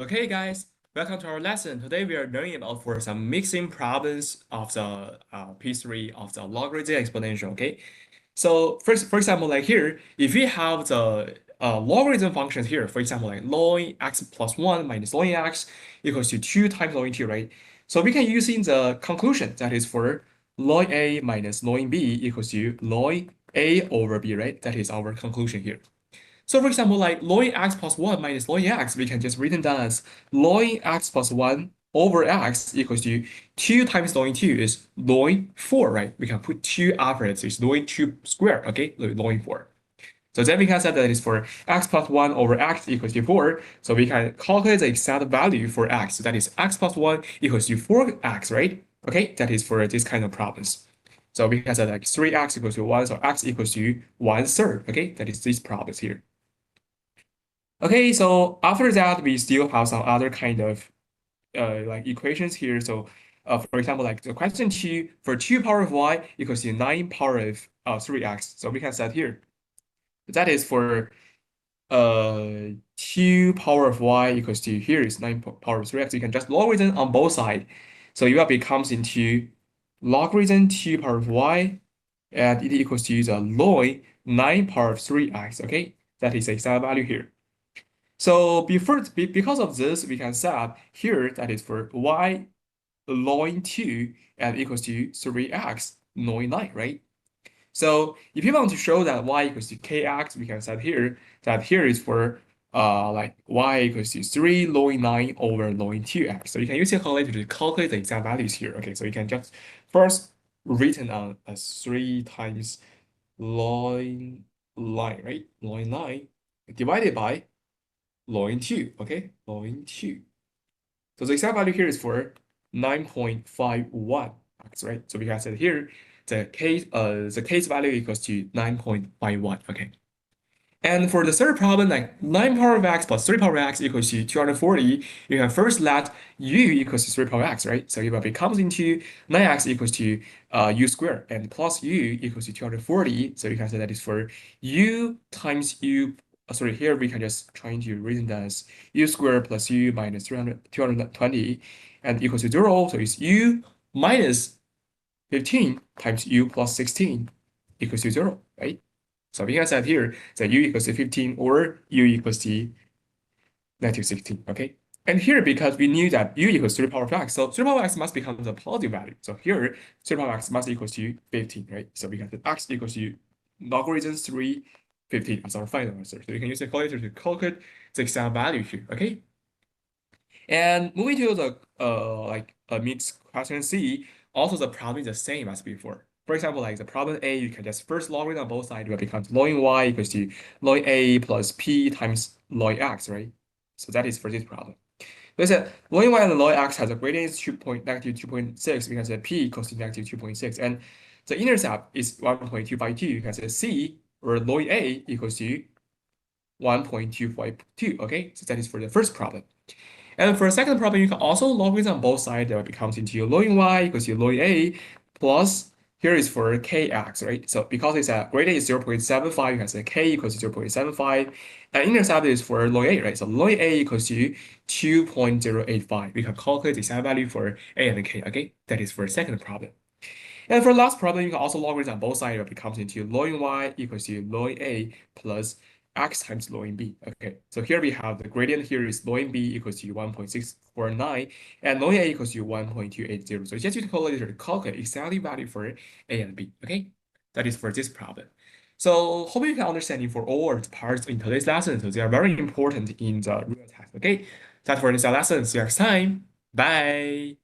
Okay, guys, welcome to our lesson. Today we are learning about for some mixing problems of the P3 of the logarithm exponential. Okay, so first, for example, like here, if we have the logarithm functions here, for example, like ln x plus 1 minus ln x equals to 2 times ln 2, right? So we can use in the conclusion that is for ln a minus ln b equals to ln a over b, right? That is our conclusion here. So for example, like ln x plus 1 minus ln x, we can just written down as ln x plus 1 over x equals to 2 times ln 2 is ln 4, right? We can put 2 after it, so it's ln 2 squared, okay? Ln 4. So then we can say that is for x plus 1 over x equals to 4. So we can calculate the exact value for x. So that is x plus 1 equals to 4x, right? Okay, that is for this kind of problems. So we can say like 3x equals to 1, so x equals to 1/3, okay? That is these problems here. Okay, so after that, we still have some other kind of like equations here. So for example, like the question 2 for 2 power of y equals to 9 power of 3x. So we can set here. That is for 2 power of y equals to here is 9 power of 3x. You can just logarithm on both sides. So it becomes into logarithm 2 power of y and it equals to the log 9 power of 3x. Okay, that is the exact value here. So because of this, we can set here that is for y ln 2 and equals to 3x ln 9, right? So if you want to show that y equals to kx, we can set here that here is for like y equals to 3 ln 9 over ln 2x. So you can use your calculator to calculate the exact values here. Okay, so you can just first written on as 3 times ln 9, right? Ln 9 divided by ln 2, okay? Ln 2. So the exact value here is for 9.51, right? So we can say here the case value equals to 9.51, okay? And for the third problem, like 9 power of x plus 3 power of x equals to 240, you can first let u equals to 3 power of x, right? So it becomes into 9x equals to u squared and plus u equals to 240. So you can say that is for u times u. Sorry, here we can just try to reason that as u squared plus u minus 220 and equals to 0. So it's u minus 15 times u plus 16 equals to 0, right? So we can set here that u equals to 15 or u equals to negative 16, okay? And here, because we knew that u equals 3 power of x, so 3 power of x must become the positive value. So here, 3 power of x must equals to 15, right? So we got that x equals to logarithm 3, 15 as our final answer. So you can use the calculator to calculate the exact value here, okay? And moving to the like a mixed question C, also the problem is the same as before. For example, like the problem A, you can just first logarithm on both sides, it becomes ln y equals to ln a plus p times ln x, right? So that is for this problem. Let's say ln y and ln x has a gradient is negative 2.6, we can say p equals to negative 2.6, and the intercept is 1.252, you can say c or ln a equals to 1.252, okay? So that is for the first problem. And for the second problem, you can also logarithm on both sides. That becomes into ln y equals to ln a plus, here is for kx, right? So because it's a gradient is 0.75, you can say k equals to 0.75. And intercept is for ln a, right? So ln a equals to 2.085. We can calculate the exact value for a and k, okay? That is for the second problem. And for the last problem, you can also logarithm on both sides. It becomes into ln y equals to ln a plus x times ln b. Okay, so here we have the gradient here is ln b equals to 1.649 and ln a equals to 1.280. So just use the calculator to calculate exactly value for a and b. Okay, that is for this problem. So hope you can understand it for all the parts in today's lesson. So they are very important in the real test. Okay, that's for this lesson. See you next time. Bye.